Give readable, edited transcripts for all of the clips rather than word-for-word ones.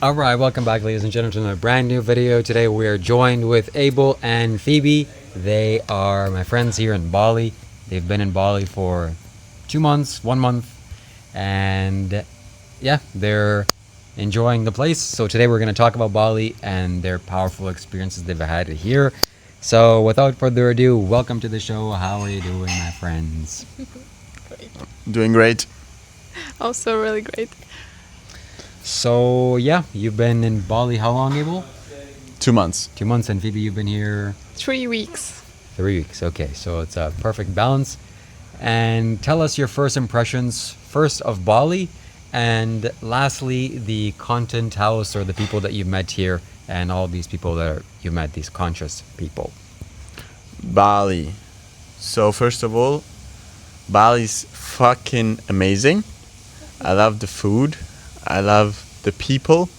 Alright, welcome back, ladies and gentlemen, to a brand new video. Today we are joined with Abel and Phoebe. They are my friends here in Bali. They've been in Bali for 2 months, 1 month, and yeah, they're enjoying the place. So today we're going to talk about Bali and their powerful experiences they've had here. So without further ado, welcome to the show. How are you doing, my friends? Doing great. Also really great. So yeah, you've been in Bali how long, Abel? 2 months. 2 months, and Phoebe, you've been here 3 weeks. 3 weeks. Okay, so it's a perfect balance. And tell us your first impressions, first of Bali, and lastly, the content house or the people that you've met here, and all these people that you met, these conscious people. Bali. So first of all, Bali's fucking amazing. I love the food. I love the people.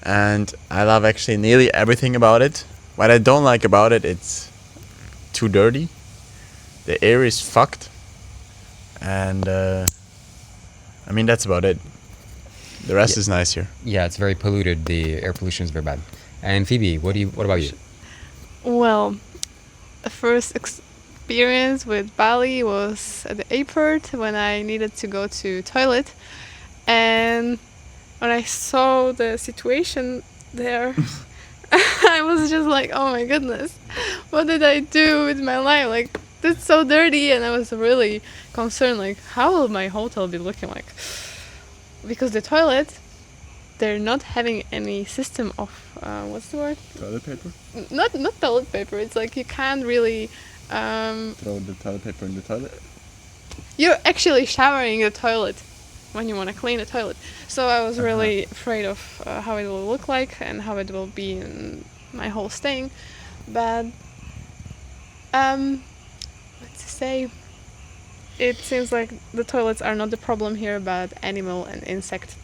And I love actually nearly everything about it. What I don't like about it, it's too dirty. The air is fucked. And I mean, that's about it. The rest Yeah. is nice here. Yeah, it's very polluted. The air pollution is very bad. And Phoebe, what about you? Well, the first experience with Bali was at the airport when I needed to go to toilet, and when I saw the situation there, I was just like, oh my goodness, what did I do with my life? Like, it's so dirty, and I was really concerned, like, how will my hotel be looking like? Because the toilet, they're not having any system of what's the word? Toilet paper? Not toilet paper. It's like you can't really. Throw the toilet paper in the toilet? You're actually showering the toilet when you want to clean the toilet. So I was really afraid of how it will look like and how it will be in my whole staying. But what to say? It seems like the toilets are not the problem here, but animal and insect.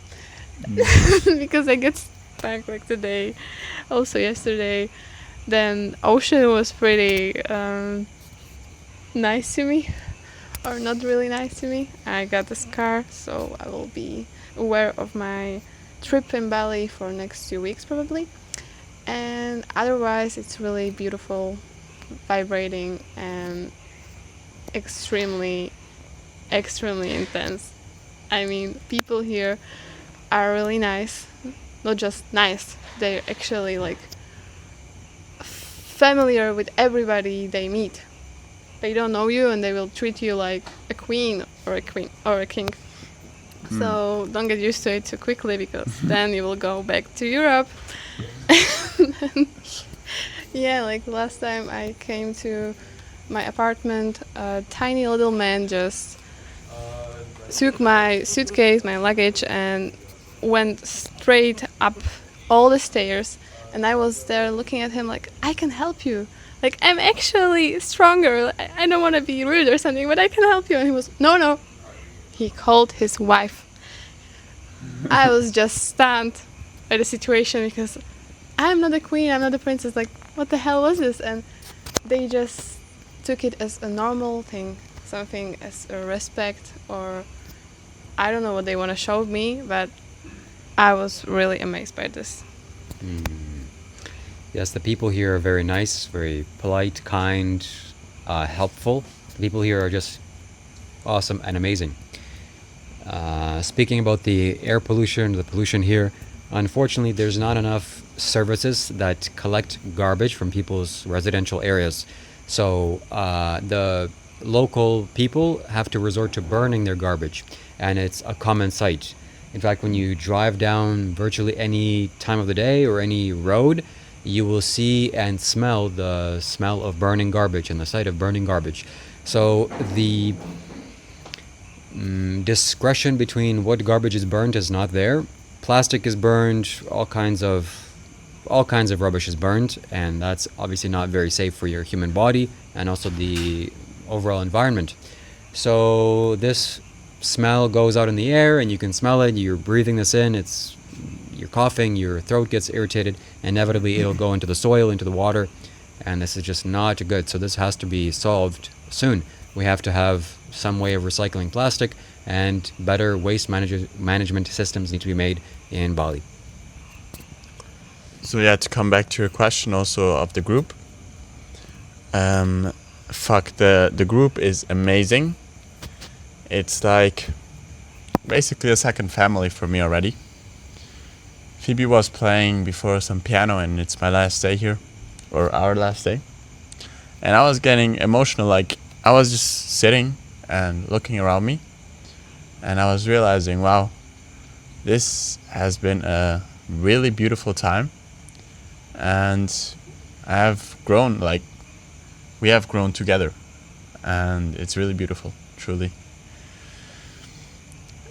Because I get stuck like today, also yesterday. Then ocean was pretty nice to me, or not really nice to me. I got a scar, so I will be aware of my trip in Bali for next 2 weeks probably. And otherwise, it's really beautiful, vibrating, and extremely intense. I mean, people here are really nice. Not just nice, they're actually like familiar with everybody they meet. They don't know you and they will treat you like a queen or a king. So don't get used to it too quickly, because then you will go back to Europe. Yeah, like last time I came to my apartment, a tiny little man just took my suitcase, my luggage, and went straight up all the stairs. And I was there looking at him like, I can help you. Like, I'm actually stronger. I don't want to be rude or something, but I can help you. And he was, no. He called his wife. I was just stunned by the situation, because I'm not a queen, I'm not a princess. Like, what the hell was this? And they just took it as a normal thing, something as a respect, or I don't know what they want to show me, but I was really amazed by this. Yes, the people here are very nice, very polite, kind, helpful. The people here are just awesome and amazing. Speaking about the air pollution, the pollution here, unfortunately, there's not enough services that collect garbage from people's residential areas. So the local people have to resort to burning their garbage, and it's a common sight. In fact, when you drive down virtually any time of the day or any road, you will see and smell the smell of burning garbage and the sight of burning garbage. So the discretion between what garbage is burned is not there. Plastic is burned, all kinds of rubbish is burned, and that's obviously not very safe for your human body and also the overall environment. So this smell goes out in the air, and you can smell it. You're breathing this in. You're coughing. Your throat gets irritated. Inevitably, it'll go into the soil, into the water, and this is just not good. So this has to be solved soon. We have to have some way of recycling plastic, and better waste management systems need to be made in Bali. So yeah, to come back to your question also of the group. The group is amazing. It's like basically a second family for me already. Phoebe was playing before some piano, and it's my last day here, or our last day. And I was getting emotional, like I was just sitting and looking around me, and I was realizing, wow, this has been a really beautiful time, and I have grown, like we have grown together, and it's really beautiful, truly.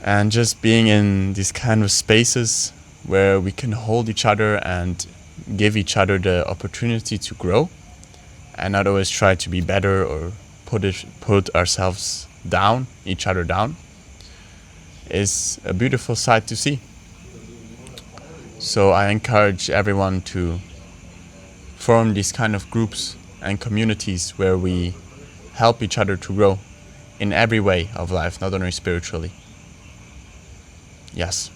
And just being in these kind of spaces where we can hold each other and give each other the opportunity to grow, and not always try to be better or put ourselves down, each other down, is a beautiful sight to see. So I encourage everyone to form these kind of groups and communities where we help each other to grow in every way of life, not only spiritually. Yes.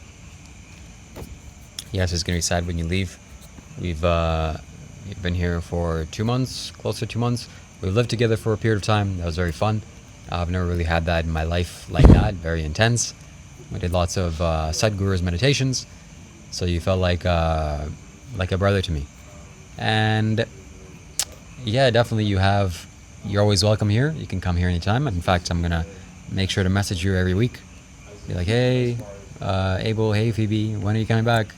Yes, it's gonna be sad when you leave. We've been here for 2 months, close to 2 months. We've lived together for a period of time. That was very fun. I've never really had that in my life like that. Very intense. We did lots of Sadhguru's meditations, so you felt like a brother to me. And yeah, definitely you're always welcome here. You can come here anytime. In fact, I'm gonna make sure to message you every week. Be like, hey, Abel, hey Phoebe, when are you coming back?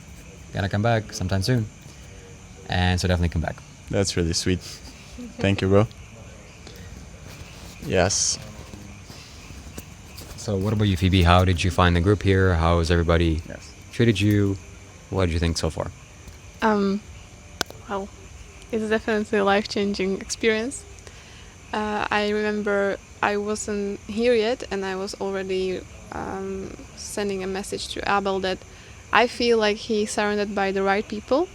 Gotta come back sometime soon. And so definitely come back. That's really sweet. Thank you, bro. Yes. So what about you, Phoebe? How did you find the group here? How has everybody treated you? What did you think so far? Well, it's definitely a life-changing experience. I remember I wasn't here yet, and I was already sending a message to Abel that I feel like he's surrounded by the right people,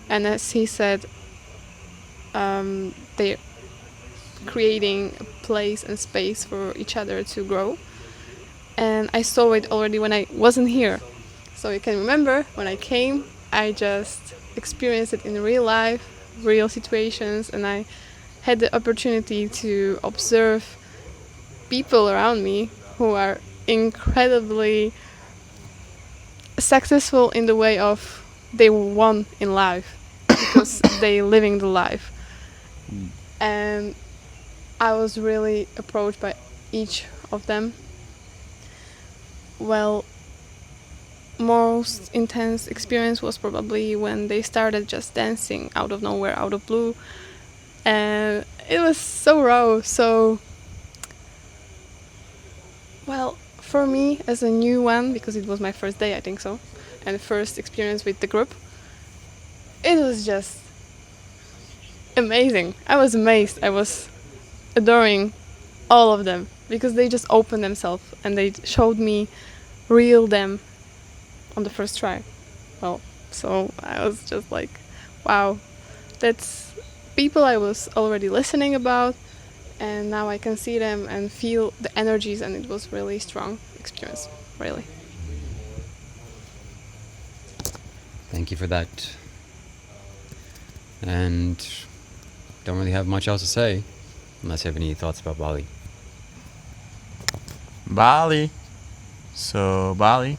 and as he said, they're creating a place and space for each other to grow. And I saw it already when I wasn't here. So you can remember when I came, I just experienced it in real life, real situations, and I had the opportunity to observe people around me who are incredibly successful in the way of they won in life because they living the life. And I was really approached by each of them. Well, most intense experience was probably when they started just dancing out of nowhere, out of blue, and it was so raw. So, well, for me as a new one, because it was my first day, I think so, and first experience with the group, it was just amazing. I was amazed. I was adoring all of them because they just opened themselves and they showed me real them on the first try. Well, so I was just like, wow, that's people I was already listening about, and now I can see them and feel the energies, and it was really strong experience, really. Thank you for that. And don't really have much else to say, unless you have any thoughts about Bali. Bali. So, Bali.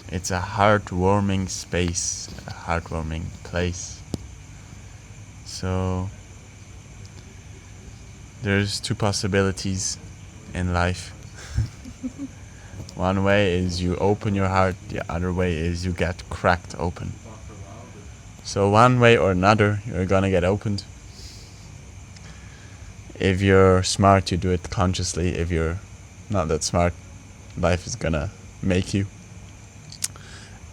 It's a heartwarming space, a heartwarming place. So, there's two possibilities in life. One way is you open your heart, the other way is you get cracked open. So one way or another, you're gonna get opened. If you're smart, you do it consciously. If you're not that smart, life is gonna make you.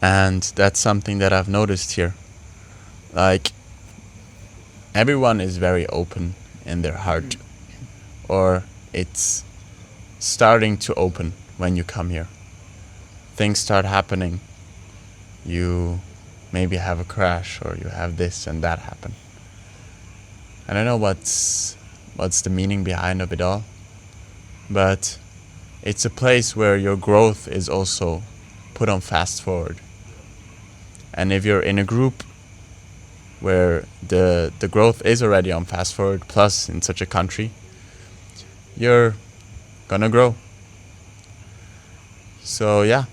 And that's something that I've noticed here. Like, everyone is very open in their heart, or it's starting to open when you come here. Things start happening. You maybe have a crash, or you have this and that happen. I don't know what's the meaning behind of it all, but it's a place where your growth is also put on fast forward. And if you're in a group where the growth is already on fast forward, plus in such a country, you're gonna grow. So yeah,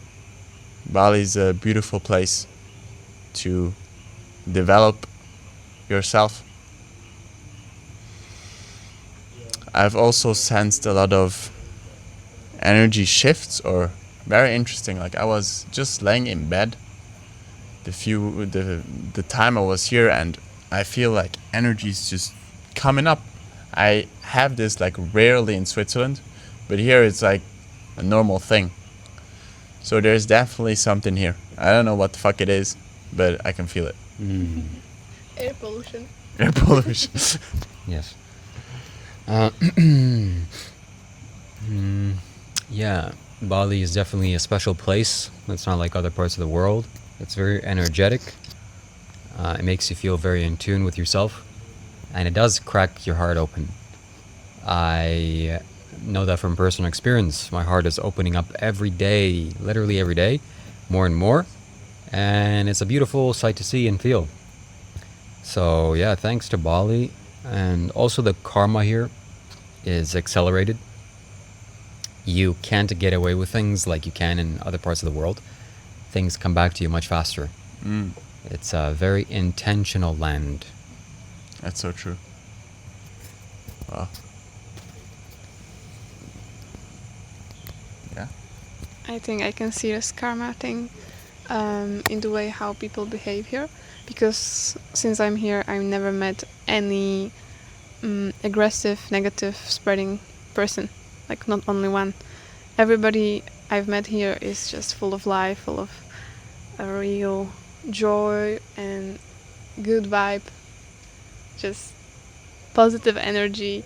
Bali's a beautiful place to develop yourself. I've also sensed a lot of energy shifts, or very interesting. Like I was just laying in bed the time I was here, and I feel like energy is just coming up. I have this like rarely in Switzerland, but here it's like a normal thing. So there's definitely something here. I don't know what the fuck it is, but I can feel it. Air pollution. Air pollution. Yes. Yeah, Bali is definitely a special place. It's not like other parts of the world. It's very energetic. It makes you feel very in tune with yourself, and it does crack your heart open. I know that from personal experience. My heart is opening up every day, literally every day, more and more, and it's a beautiful sight to see and feel. So yeah, thanks to Bali, and also the karma here is accelerated. You can't get away with things like you can in other parts of the world. Things come back to you much faster. It's a very intentional land. That's so true. Wow. Yeah. I think I can see this karma thing in the way how people behave here, because since I'm here, I've never met any aggressive, negative, spreading person. Like not only one. Everybody I've met here is just full of life, full of a real joy and good vibe, just positive energy.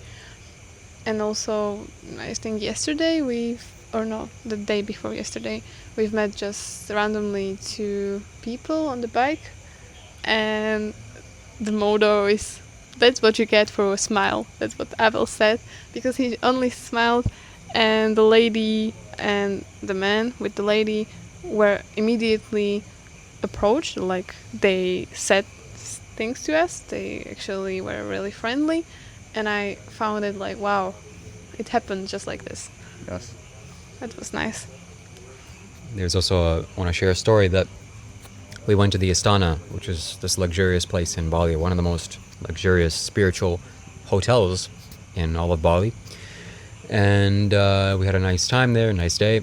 And also, I think yesterday the day before yesterday, we've met just randomly 2 people on the bike, and the motto is, "That's what you get for a smile." That's what Abel said, because he only smiled, and the lady and the man with the lady were immediately approached, like they said things to us. They actually were really friendly, and I found it like, wow, it happened just like this. Yes. That was nice. There's also I want to share a story that we went to the Astana, which is this luxurious place in Bali, one of the most luxurious spiritual hotels in all of Bali. And we had a nice time there, a nice day.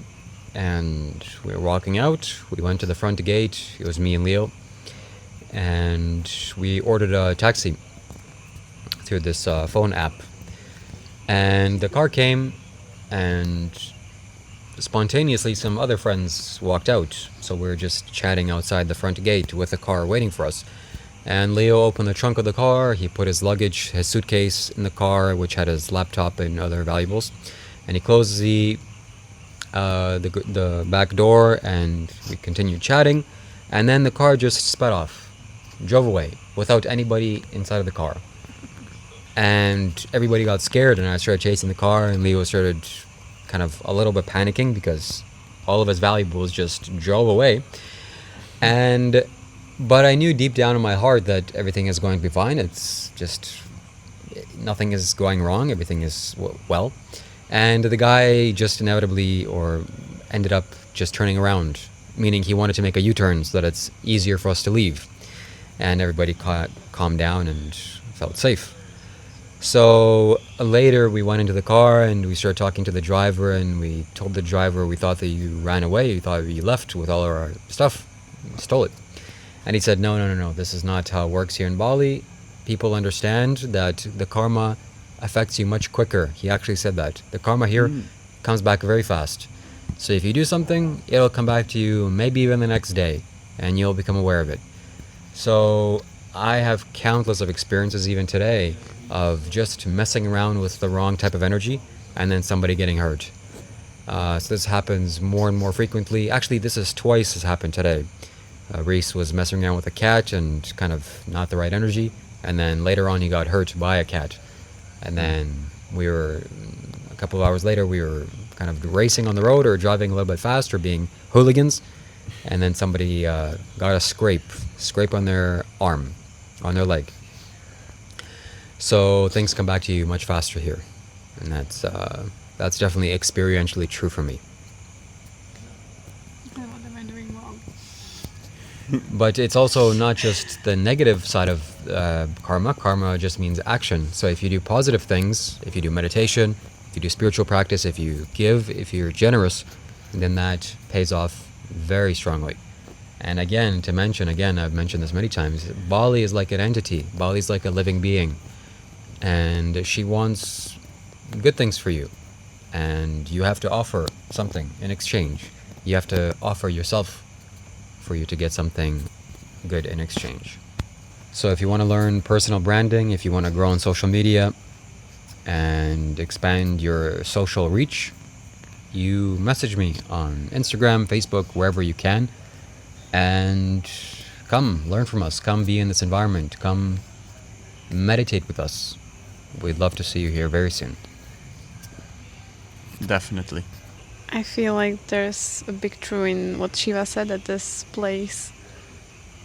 And we were walking out. We went to the front gate. It was me and Leo. And we ordered a taxi through this phone app. And the car came, and spontaneously some other friends walked out. So we were just chatting outside the front gate with the car waiting for us. And Leo opened the trunk of the car. He put his luggage, his suitcase in the car, which had his laptop and other valuables. And he closed the back door, and we continued chatting. And then the car just sped off, drove away without anybody inside of the car. And everybody got scared, and I started chasing the car, and Leo started kind of a little bit panicking because all of his valuables just drove away. But I knew deep down in my heart that everything is going to be fine. It's just, nothing is going wrong. Everything is well. And the guy just inevitably ended up just turning around, meaning he wanted to make a U-turn so that it's easier for us to leave. And everybody calmed down and felt safe. So later we went into the car and we started talking to the driver, and we told the driver we thought that you ran away, we thought you left with all our stuff, we stole it. And he said, no, this is not how it works here in Bali. People understand that the karma affects you much quicker. He actually said that. The karma here comes back very fast. So if you do something, it'll come back to you maybe even the next day, and you'll become aware of it. So I have countless of experiences even today of just messing around with the wrong type of energy and then somebody getting hurt. So this happens more and more frequently. Actually, this is twice has happened today. Reese was messing around with a cat and kind of not the right energy, and then later on he got hurt by a cat. And then a couple of hours later, we were kind of racing on the road or driving a little bit fast or being hooligans, and then somebody got a scrape on their arm, on their leg. So things come back to you much faster here, and that's definitely experientially true for me. What am I doing wrong? But it's also not just the negative side of karma. Karma just means action. So if you do positive things, if you do meditation, if you do spiritual practice, if you give, if you're generous, then that pays off very strongly. And again, to mention, I've mentioned this many times, Bali is like an entity. Bali is like a living being. And she wants good things for you. And you have to offer something in exchange. You have to offer yourself for you to get something good in exchange. So if you want to learn personal branding, if you want to grow on social media and expand your social reach, you message me on Instagram, Facebook, wherever you can, and come learn from us. Come be in this environment. Come meditate with us. We'd love to see you here very soon. Definitely. I feel like there's a big truth in what Shiva said, that this place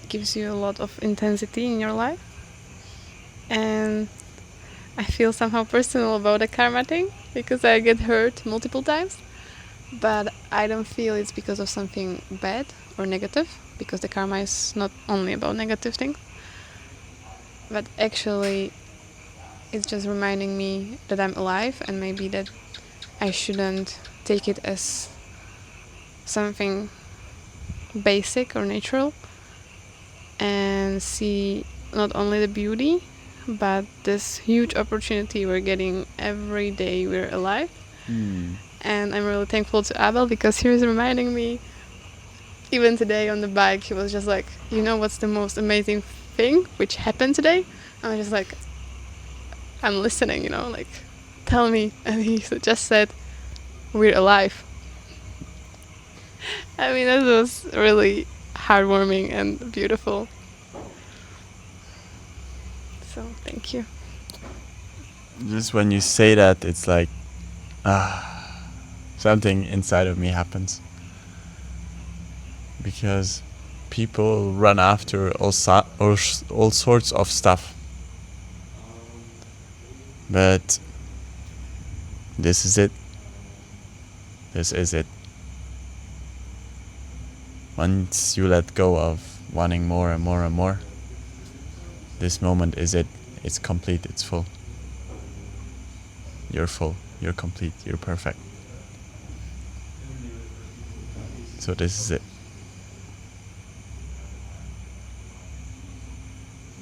gives you a lot of intensity in your life. And I feel somehow personal about the karma thing, because I get hurt multiple times. But I don't feel it's because of something bad or negative, because the karma is not only about negative things. But actually, it's just reminding me that I'm alive, and maybe that I shouldn't take it as something basic or natural, and see not only the beauty, but this huge opportunity we're getting every day we're alive. And I'm really thankful to Abel, because he was reminding me, even today on the bike, he was just like, you know what's the most amazing thing which happened today? And I was just like, I'm listening, like, tell me. And he just said, we're alive. I mean, that was really heartwarming and beautiful. So, thank you. Just when you say that, it's like, something inside of me happens. Because people run after all sorts of stuff. But this is it. This is it. Once you let go of wanting more and more and more, this moment is it. It's complete. It's full. You're full. You're complete. You're perfect. So this is it.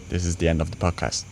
This is the end of the podcast.